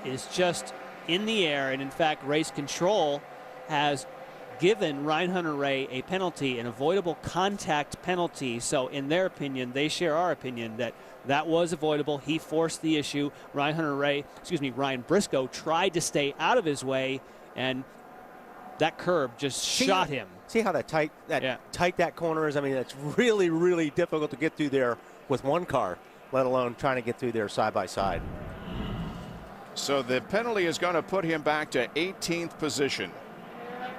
is just in the air, and in fact, race control has given Ryan Hunter-Reay a penalty, an avoidable contact penalty. So in their opinion, they share our opinion that that was avoidable. He forced the issue. Ryan Briscoe tried to stay out of his way, and that curb just shot him. See how tight that corner is? I mean, it's really, really difficult to get through there with one car, let alone trying to get through there side by side. So the penalty is going to put him back to 18th position.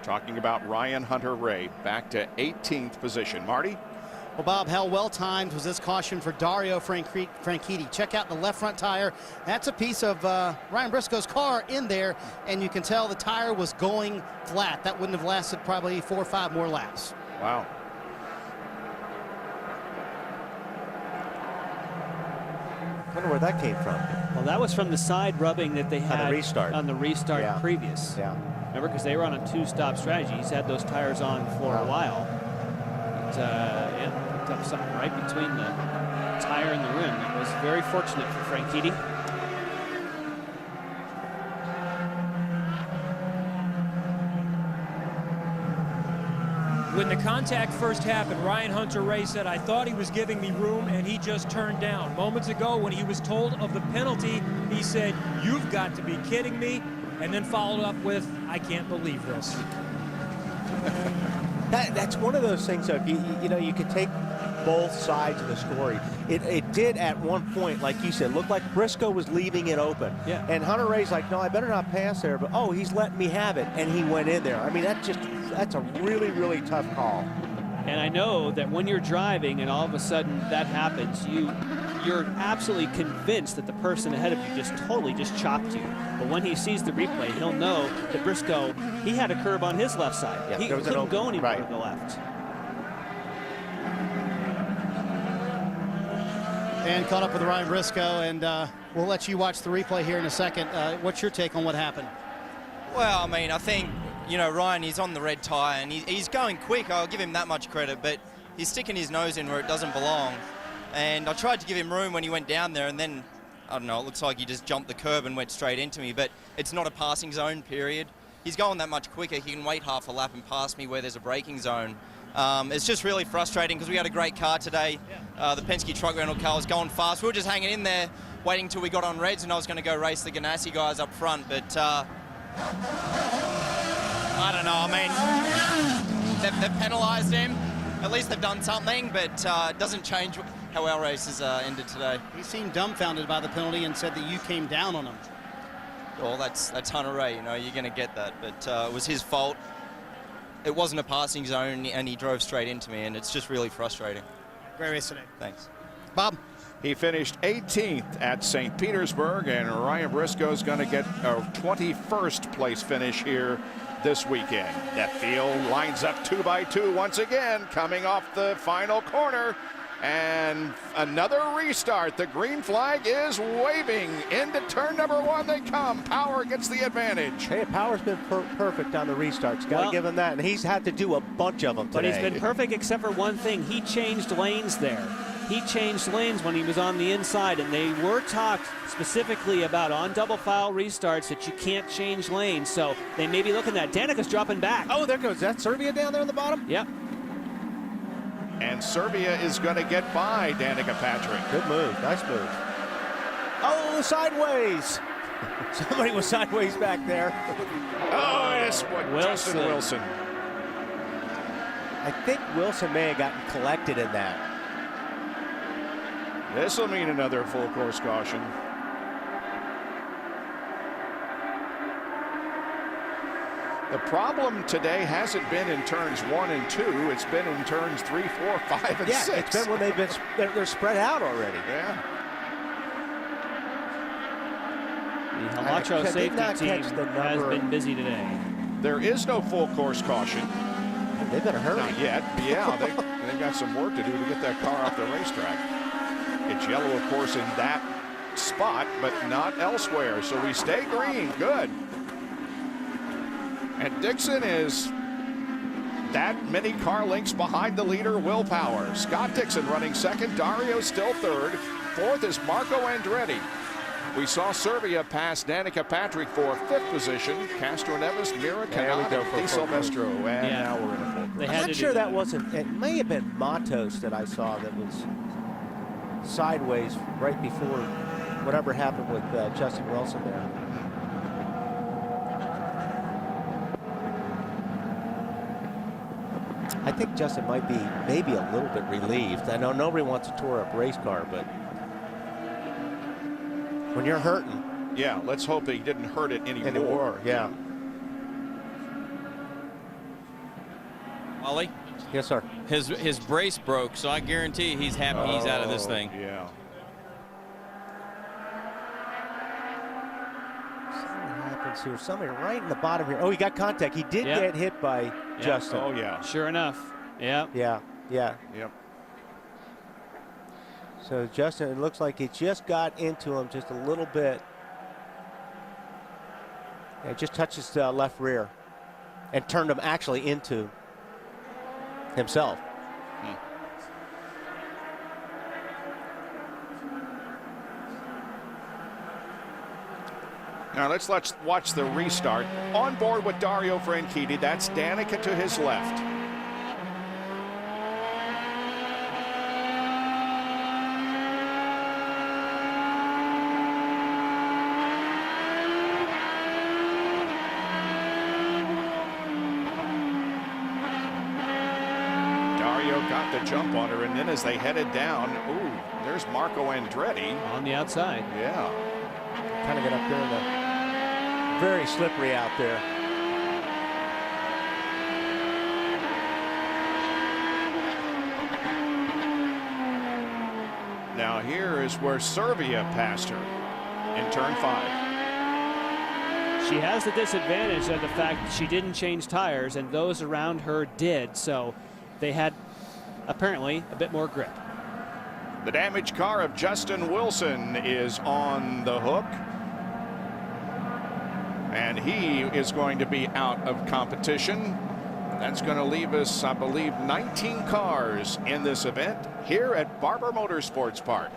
Talking about Ryan Hunter-Reay, back to 18th position. Marty? Well, Bob, how well-timed was this caution for Dario Franchitti? Check out the left front tire. That's a piece of Ryan Briscoe's car in there, and you can tell the tire was going flat. That wouldn't have lasted probably 4 or 5 more laps. Wow. I wonder where that came from. Well, that was from the side rubbing that they had on the restart previous. Yeah. Remember, because they were on a 2-stop strategy. He's had those tires on for a while. But, picked up something right between the tire and the rim. It was very fortunate for Franchitti. When the contact first happened, Ryan Hunter-Reay said, "I thought he was giving me room, and he just turned down." Moments ago, when he was told of the penalty, he said, "You've got to be kidding me," and then followed up with, "I can't believe this." That's one of those things that you could take both sides of the story. It did at one point, like you said, look like Briscoe was leaving it open. Yeah. And Hunter-Reay's like, no, I better not pass there, but oh, he's letting me have it, and he went in there. I mean, that's a really, really tough call. And I know that when you're driving and all of a sudden that happens, you're absolutely convinced that the person ahead of you totally chopped you. But when he sees the replay, he'll know that Briscoe, he had a curb on his left side. Yeah, he couldn't go anywhere to the left. And caught up with Ryan Briscoe, and we'll let you watch the replay here in a second. What's your take on what happened? Well, I mean, I think, Ryan, he's on the red tyre, and he's going quick. I'll give him that much credit, but he's sticking his nose in where it doesn't belong. And I tried to give him room when he went down there, and then, I don't know, it looks like he just jumped the curb and went straight into me, but it's not a passing zone, period. He's going that much quicker. He can wait half a lap and pass me where there's a braking zone. It's just really frustrating because we had a great car today. The Penske truck rental car was going fast. We were just hanging in there, waiting till we got on reds, and I was going to go race the Ganassi guys up front, but I don't know. I mean, they've penalised him. At least they've done something, but it doesn't change how our race has ended today. He seemed dumbfounded by the penalty and said that you came down on him. Well, that's Hunter-Reay, you're going to get that, but it was his fault. It wasn't a passing zone, and he drove straight into me, and it's just really frustrating. Great race today. Thanks. Bob? He finished 18th at St. Petersburg, and Ryan Briscoe's going to get a 21st place finish here this weekend. That field lines up 2 by 2 once again, coming off the final corner. And another restart. The green flag is waving. Into turn number 1 they come. Power gets the advantage. Hey, Power's been perfect on the restarts. Got to give him that. And he's had to do a bunch of them today. But he's been perfect except for one thing. He changed lanes there. He changed lanes when he was on the inside, and they were talked specifically about on double file restarts that you can't change lanes. So they may be looking at Danica's dropping back. Oh, there goes that Serbia down there on the bottom? Yep. And Serbia is going to get by Danica Patrick. Good move. Nice move. Oh, sideways. Somebody was sideways back there. Oh, it's Justin Wilson. I think Wilson may have gotten collected in that. This will mean another full course caution. The problem today hasn't been in turns 1 and 2. It's been in turns 3, 4, 5, and 6. Yeah, it's been when they're spread out already. Yeah. The Hamacho safety team has been busy today. There is no full course caution. They better hurry. Not yet. Yeah, they've got some work to do to get that car off the racetrack. It's yellow, of course, in that spot, but not elsewhere. So we stay green. Good. And Dixon is that many car lengths behind the leader, Will Power. Scott Dixon running second. Dario still third. Fourth is Marco Andretti. We saw Serbia pass Danica Patrick for 5th position. Castro Neves, Mira, There we Canada, go for Di Silvestro, and Yeah. now we're in a full group. They I'm had not to sure do that wasn't, it may have been Matos that I saw that was sideways right before whatever happened with Justin Wilson there. I think Justin might be maybe a little bit relieved. I know nobody wants a tore up race car, but when you're hurting. Yeah, let's hope he didn't hurt it anymore. Yeah. Ollie, Yes, sir. his brace broke, so I guarantee he's happy he's out of this thing. Yeah. Something happens here. Something right in the bottom here. Oh, he got contact. He did Yeah. get hit by Justin. Oh, yeah. Sure enough. Yeah. Yeah. Yep. So Justin, it looks like it just got into him just a little bit. Yeah, it just touches the left rear and turned him actually into himself. Now let's watch the restart. On board with Dario Franchitti. That's Danica to his left. Dario got the jump on her, and then as they headed down, ooh, there's Marco Andretti. On the outside. Yeah. Kind of got up there in the very slippery out there. Now here is where Serbia passed her in turn 5. She has the disadvantage of the fact that she didn't change tires and those around her did, so they had apparently a bit more grip. The damaged car of Justin Wilson is on the hook, and he is going to be out of competition. That's going to leave us, I believe, 19 cars in this event here at Barber Motorsports Park.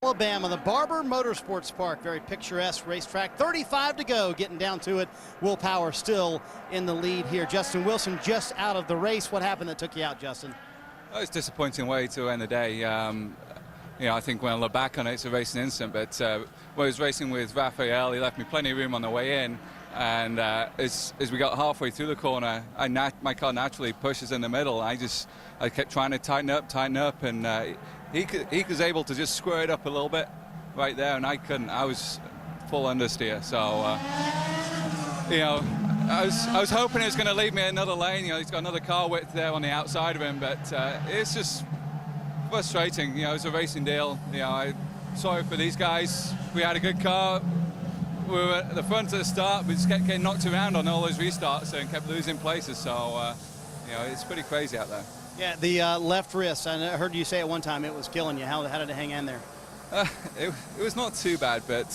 Alabama, the Barber Motorsports Park, very picturesque racetrack. 35 to go, getting down to it. Will Power still in the lead here. Justin Wilson just out of the race. What happened that took you out, Justin? Oh, it's a disappointing way to end the day. You know, I think when I look back on it, it's a racing incident. But when I was racing with Raphael, he left me plenty of room on the way in. And as we got halfway through the corner, my car naturally pushes in the middle. I kept trying to tighten up, and he was able to just square it up a little bit right there, and I couldn't. I was full understeer. So, you know, I was hoping it was going to leave me another lane. You know, he's got another car width there on the outside of him, but it's just frustrating. You know, it's a racing deal. You know, I'm sorry for these guys. We had a good car. We were at the front at the start. We just kept getting knocked around on all those restarts and kept losing places. So, you know, it's pretty crazy out there. Yeah, the left wrist. I heard you say at one time it was killing you. How did it hang in there? It was not too bad, but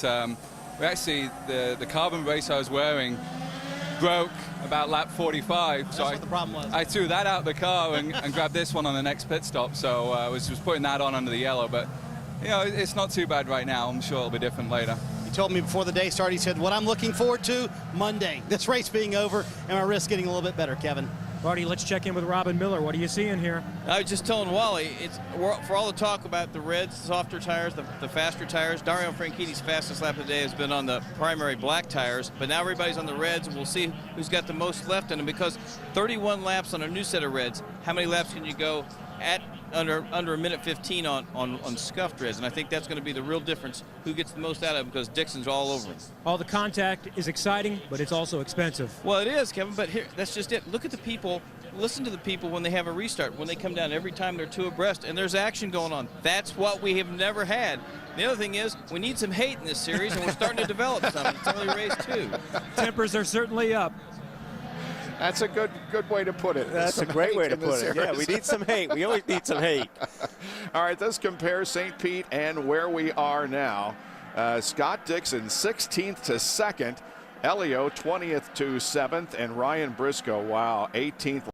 we actually, the carbon brace I was wearing broke about lap 45. That's so what the problem was. I threw that out of the car and grabbed this one on the next pit stop. So I was putting that on under the yellow. But, you know, it's not too bad right now. I'm sure it'll be different later. He told me before the day started, he said, what I'm looking forward to, Monday. This race being over and my wrist getting a little bit better, Kevin. Marty, let's check in with Robin Miller. What are you seeing here? I was just telling Wally, for all the talk about the reds, softer tires, the faster tires, Dario Franchitti's fastest lap of the day has been on the primary black tires, but now everybody's on the reds, and we'll see who's got the most left in them, because 31 laps on a new set of reds, how many laps can you go at under a minute 15 on scuffed reds? And I think that's going to be the real difference, who gets the most out of them, because Dixon's all over him. All the contact is exciting, but it's also expensive. Well, it is, Kevin, but here, that's just it. Look at the people, listen to the people when they have a restart, when they come down every time they're two abreast, and there's action going on. That's what we have never had. The other thing is, we need some hate in this series, and we're starting to develop some. It's only race 2. Tempers are certainly up. That's a good way to put it. That's a great way to put it. Yeah, we need some hate. We always need some hate. All right, this compares St. Pete and where we are now. Scott Dixon 16th to 2nd, Elio 20th to 7th, and Ryan Briscoe, wow, 18th.